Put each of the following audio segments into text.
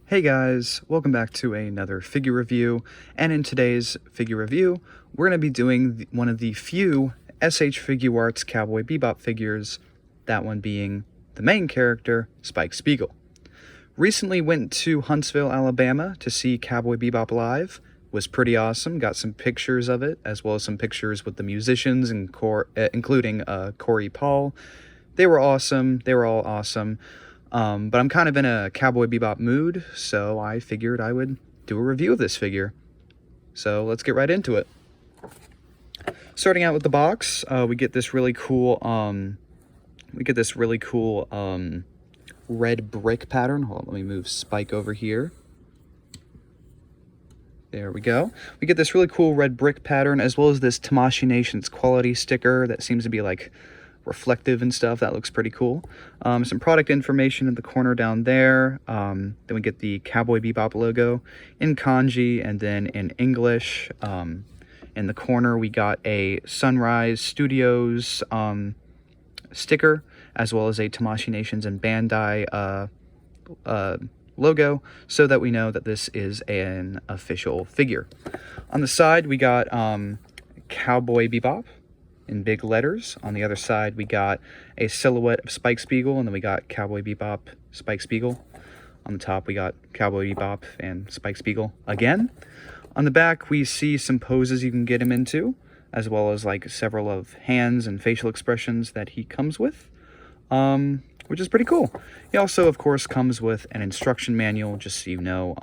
Hey guys, welcome back to another figure review, and in today's figure review, we're going to be doing one of the few S.H.Figuarts Cowboy Bebop figures, that one being the main character, Spike Spiegel. Recently went to Huntsville, Alabama to see Cowboy Bebop live. Was pretty awesome, got some pictures of it, as well as some pictures with the musicians, including Corey Paul. They were awesome, they were all awesome. But I'm kind of in a Cowboy Bebop mood, so I figured I would do a review of this figure. So let's get right into it. Starting out with the box, we get this really cool, red brick pattern. Hold on, let me move Spike over here. There we go. We get this really cool red brick pattern, as well as this Tamashii Nations quality sticker that seems to be like reflective and stuff. That looks pretty cool. Some product information in the corner down there. Then we get the Cowboy Bebop logo in kanji and then in English. In the corner we got a Sunrise Studios sticker, as well as a Tamashii Nations and Bandai logo, so that we know that this is an official figure. On the side we got Cowboy Bebop in big letters. On the other side we got a silhouette of Spike Spiegel, and then we got Cowboy Bebop, Spike Spiegel. On the top we got Cowboy Bebop and Spike Spiegel again. On the back we see some poses you can get him into, as well as like several of hands and facial expressions that he comes with, which is pretty cool. He also of course comes with an instruction manual, just so you know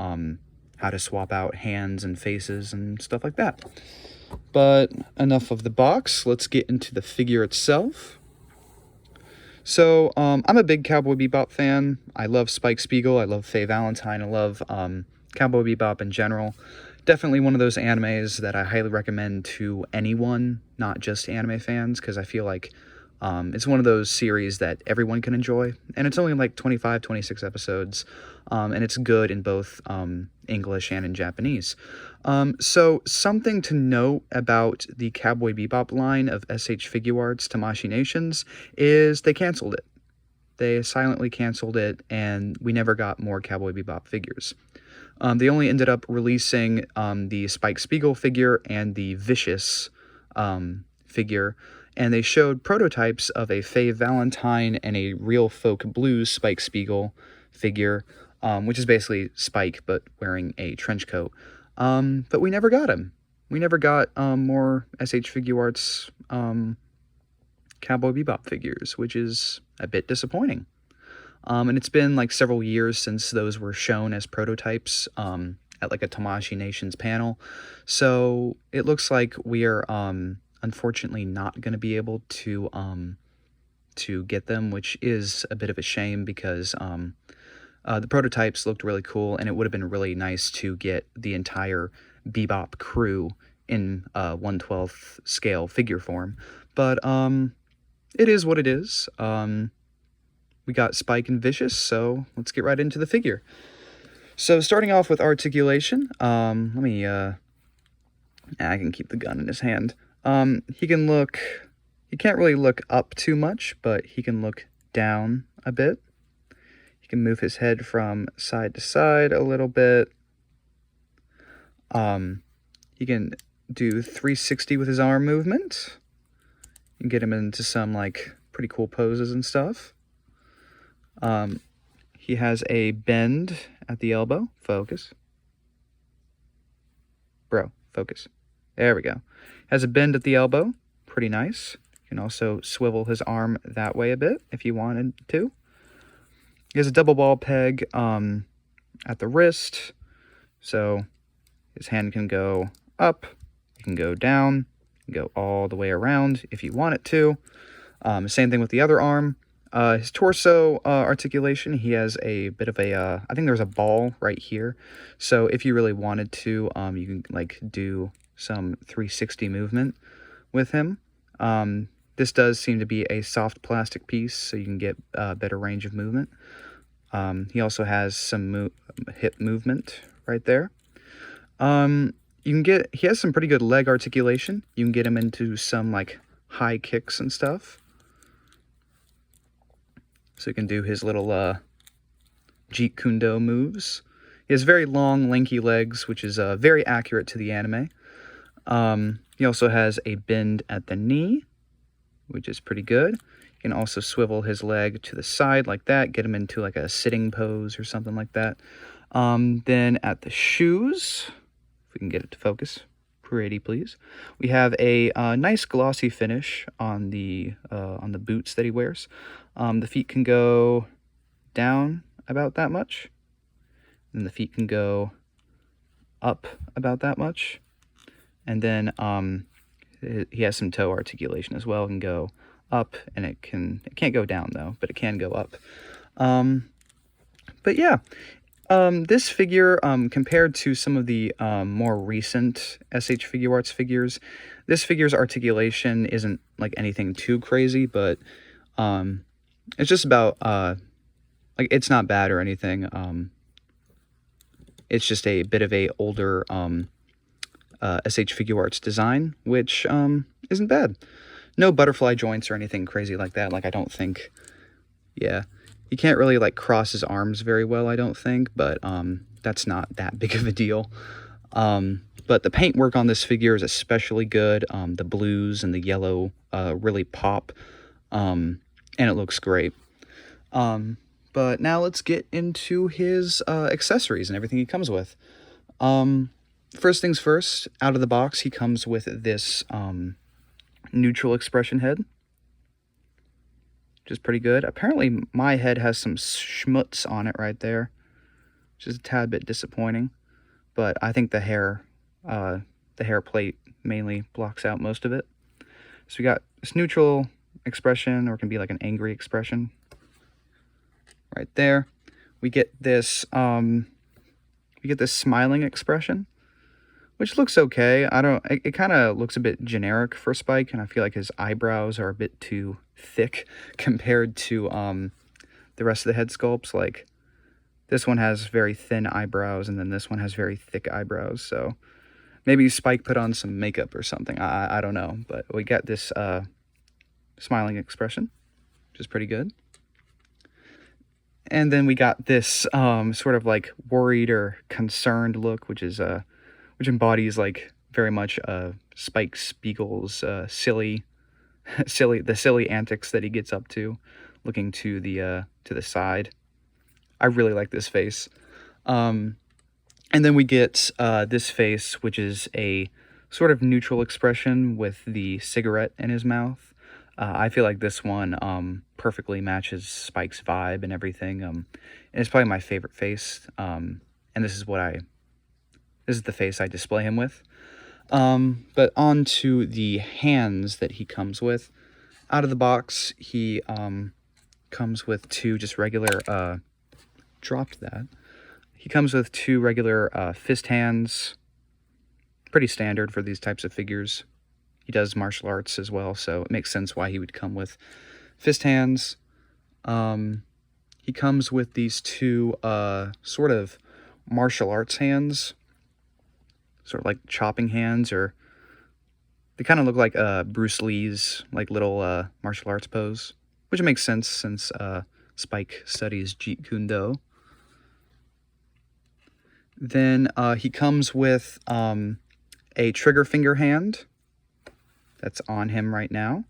how to swap out hands and faces and stuff like that. But enough of the box, let's get into the figure itself. So, I'm a big Cowboy Bebop fan. I love Spike Spiegel, I love Faye Valentine, I love Cowboy Bebop in general. Definitely one of those animes that I highly recommend to anyone, not just anime fans, because I feel like it's one of those series that everyone can enjoy. And it's only like 25, 26 episodes, and it's good in both English and in Japanese. So something to note about the Cowboy Bebop line of S.H.Figuarts Tamashii Nations is they canceled it. They silently canceled it, and we never got more Cowboy Bebop figures. They only ended up releasing the Spike Spiegel figure and the Vicious figure, and they showed prototypes of a Faye Valentine and a Real Folk Blues Spike Spiegel figure, which is basically Spike but wearing a trench coat. But we never got him. We never got more S.H.Figuarts Cowboy Bebop figures, which is a bit disappointing. And it's been like several years since those were shown as prototypes at like a Tamashii Nations panel. So it looks like we are unfortunately not going to be able to get them, which is a bit of a shame, because the prototypes looked really cool, and it would have been really nice to get the entire Bebop crew in 1/12 scale figure form. But it is what it is. We got Spike and Vicious, so let's get right into the figure. So starting off with articulation, I can keep the gun in his hand. He can't really look up too much, but he can look down a bit. He can move his head from side to side a little bit. He can do 360 with his arm movement. You can get him into some like pretty cool poses and stuff. He has a bend at the elbow. Focus. Bro, focus. There we go. Has a bend at the elbow. Pretty nice. You can also swivel his arm that way a bit if you wanted to. He has a double ball peg at the wrist. So his hand can go up. It can go down. It can go all the way around if you want it to. Same thing with the other arm. His torso articulation, he has a bit of a, I think there's a ball right here. So if you really wanted to, you can like do some 360 movement with him. This does seem to be a soft plastic piece, so you can get better range of movement. He also has some hip movement right there. He has some pretty good leg articulation. You can get him into some like high kicks and stuff. So he can do his little Jeet Kune Do moves. He has very long, lanky legs, which is very accurate to the anime. He also has a bend at the knee, which is pretty good. You can also swivel his leg to the side like that, get him into like a sitting pose or something like that. Then at the shoes, if we can get it to focus, pretty please. We have a nice glossy finish on the boots that he wears. The feet can go down about that much, and the feet can go up about that much, and then he has some toe articulation as well. It can go up, and it can't go down though, but it can go up. But yeah, this figure, compared to some of the more recent S.H.Figuarts figures, this figure's articulation isn't like anything too crazy, but it's just about like, it's not bad or anything. It's just a bit of a older S.H.Figuarts design, which isn't bad. No butterfly joints or anything crazy like that. Like, I don't think, yeah, he can't really like cross his arms very well, I don't think, but that's not that big of a deal. But the paintwork on this figure is especially good. The blues and the yellow really pop, and it looks great. But now let's get into his accessories and everything he comes with. First things first, out of the box, he comes with this neutral expression head, which is pretty good. Apparently, my head has some schmutz on it right there, which is a tad bit disappointing. But I think the hair plate mainly blocks out most of it. So we got this neutral expression, or it can be like an angry expression, right there. We get this smiling expression, which looks okay. It kind of looks a bit generic for Spike, and I feel like his eyebrows are a bit too thick compared to the rest of the head sculpts. Like, this one has very thin eyebrows, and then this one has very thick eyebrows, so maybe Spike put on some makeup or something. I don't know, but we got this smiling expression, which is pretty good. And then we got this sort of like worried or concerned look, which embodies like very much Spike Spiegel's silly antics that he gets up to, looking to the side. I really like this face. And then we get this face, which is a sort of neutral expression with the cigarette in his mouth. I feel like this one perfectly matches Spike's vibe and everything. And it's probably my favorite face. And this is the face I display him with. But on to the hands that he comes with. Out of the box, he comes with two just regular, dropped that. He comes with two regular fist hands. Pretty standard for these types of figures. He does martial arts as well, so it makes sense why he would come with fist hands. He comes with these two sort of martial arts hands, sort of like chopping hands, or they kind of look like Bruce Lee's like little martial arts pose, which makes sense since Spike studies Jeet Kune Do. Then he comes with a trigger finger hand that's on him right now.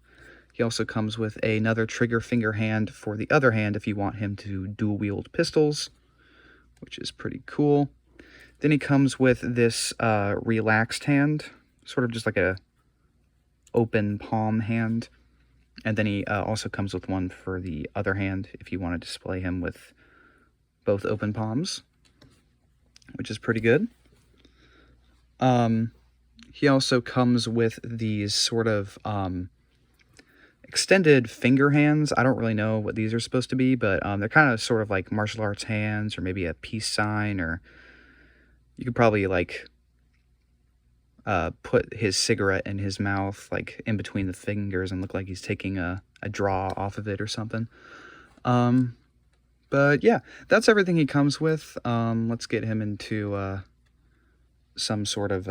He also comes with another trigger finger hand for the other hand if you want him to dual wield pistols, which is pretty cool. Then he comes with this relaxed hand, sort of just like a open palm hand. And then he also comes with one for the other hand if you want to display him with both open palms, which is pretty good. He also comes with these sort of extended finger hands. I don't really know what these are supposed to be, but they're kind of sort of like martial arts hands, or maybe a peace sign, or you could probably like put his cigarette in his mouth, like in between the fingers, and look like he's taking a draw off of it or something. But yeah, that's everything he comes with. Let's get him into some sort of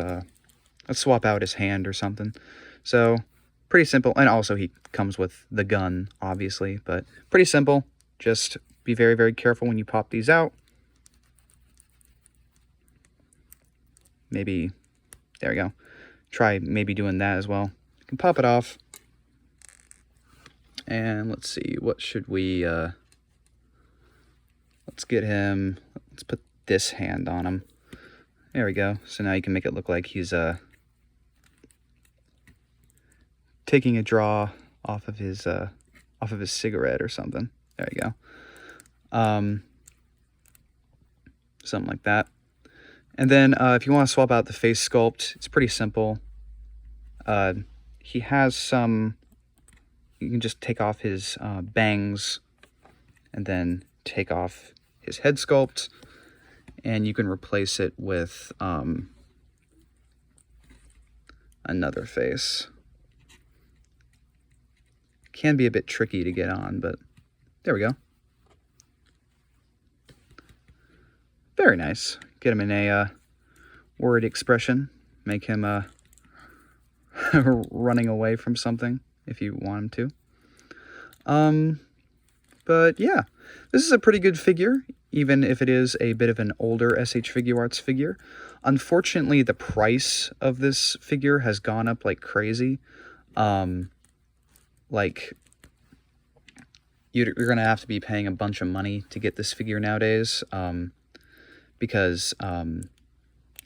let's swap out his hand or something. So pretty simple. And also he comes with the gun, obviously, but pretty simple. Just be very, very careful when you pop these out. maybe, there we go. Try maybe doing that as well. You can pop it off. And let's see, what should we, let's get him, let's put this hand on him. There we go. So now you can make it look like he's taking a draw off of his cigarette or something. There you go. Something like that. And then if you want to swap out the face sculpt, it's pretty simple. He has some, you can just take off his bangs and then take off his head sculpt, and you can replace it with another face. Can be a bit tricky to get on, but there we go. Very nice. Get him in a worried expression. Make him running away from something if you want him to. But yeah, this is a pretty good figure, even if it is a bit of an older S.H.Figuarts figure. Unfortunately, the price of this figure has gone up like crazy. Like, you're going to have to be paying a bunch of money to get this figure nowadays, because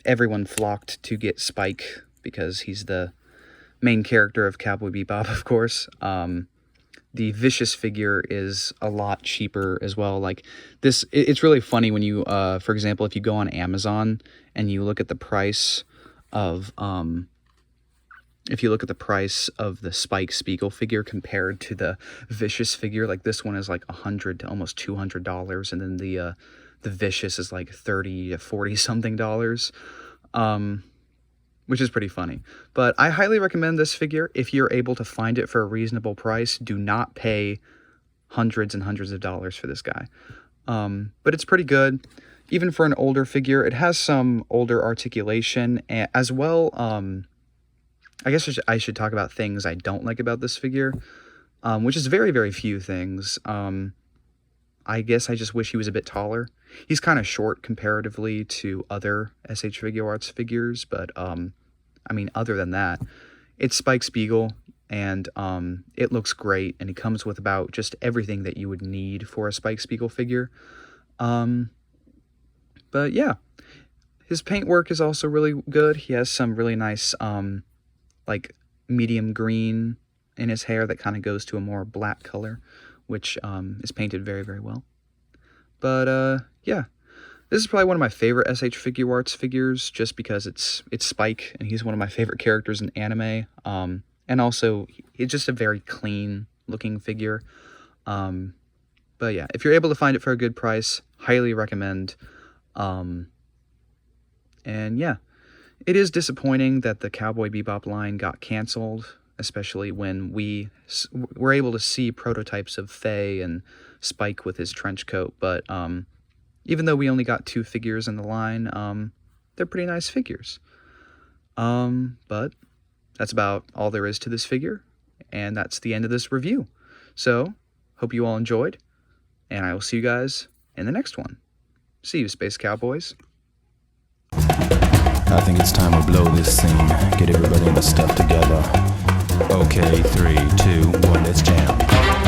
everyone flocked to get Spike, because he's the main character of Cowboy Bebop, of course. The Vicious figure is a lot cheaper as well. Like this, it's really funny when you, for example, if you go on Amazon and you look at the price of, if you look at the price of the Spike Spiegel figure compared to the Vicious figure, like this one is like $100 to almost $200, and then the Vicious is like $30 to $40 something dollars. Which is pretty funny. But I highly recommend this figure if you're able to find it for a reasonable price. Do not pay hundreds and hundreds of dollars for this guy. But it's pretty good. Even for an older figure, it has some older articulation as well. I guess I should talk about things I don't like about this figure, which is very, very few things. I guess I just wish he was a bit taller. He's kind of short comparatively to other S.H.Figuarts figures, but I mean, other than that, it's Spike Spiegel, and it looks great, and it comes with about just everything that you would need for a Spike Spiegel figure. But yeah, his paintwork is also really good. He has some really nice, like, medium green in his hair that kind of goes to a more black color, which is painted very, very well. But yeah, this is probably one of my favorite S.H.Figuarts figures, just because it's Spike, and he's one of my favorite characters in anime. And also, it's just a very clean-looking figure. But yeah, if you're able to find it for a good price, highly recommend. And yeah, it is disappointing that the Cowboy Bebop line got canceled, especially when we were able to see prototypes of Faye and Spike with his trench coat. But even though we only got 2 figures in the line, they're pretty nice figures. But that's about all there is to this figure, and that's the end of this review. So, hope you all enjoyed, and I will see you guys in the next one. See you, Space Cowboys. I think it's time we blow this scene. Get everybody in the stuff together. Okay, 3, 2, 1, let's jam.